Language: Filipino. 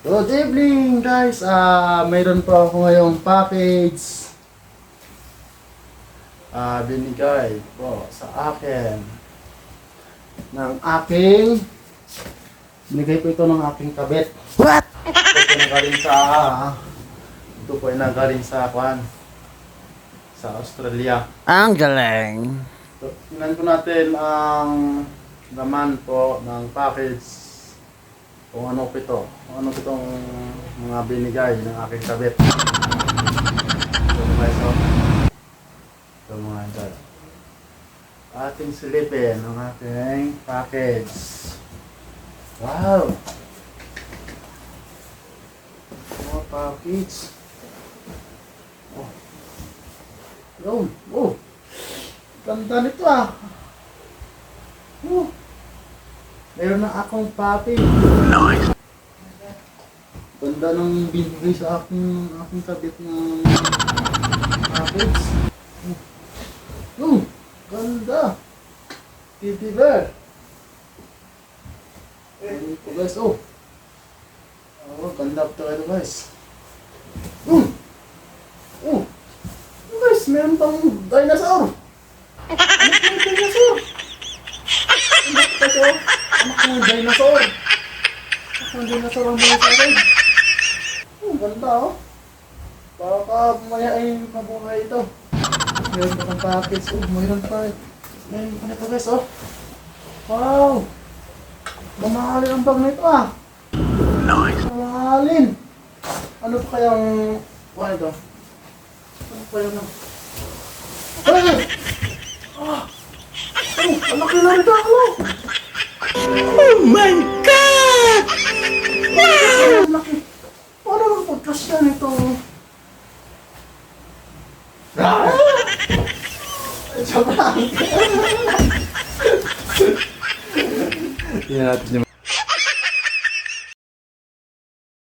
Good evening guys! Mayroon po ako ngayong package. Binigay po sa akin ng aking binigay po ito ng aking kabit. What? Ito po ay nagaling sa Kwan, sa Australia. Ang galing. So, tingnan po natin ang laman po ng package. Kung ano po ito. Kung ano po itong mga binigay ng aking kabit. Ito guys, oh. Ito mga idol. Ating silipin ang ating package. Wow! Mga package. Oh. Yun. Oh. Ganda nito ah. Oh. Meron na akong papi. Nice. Ganda ng binigay sa aking kabit ng package. Oh. Ganda. Titi bear. Ito guys, oh. Oh, ganda po ito guys. Oh. Guys, meron pang dinosaur. Ano yung dinosaur? Anak ko ito. Anak ko yung dinosaur. Anak ko yung dinosaur ang mga sa akin. Oh, ganda oh. Baka mamaya ay mabuhay ito. Meron pa ng package. Oh, mayroon pa eh. Meron pa nito guys oh. Wow. Mamahalin ang bag nito ah. Nice. Mamahalin. Ano pa kayang... Ano ito? Ano pa yung... Hey! Ah! Oh, ang laki na rin ako! Oh my God! Wow! Ang laki! Paano mag-podcast ka nito? Ah! Joke lang! Tingnan natin yung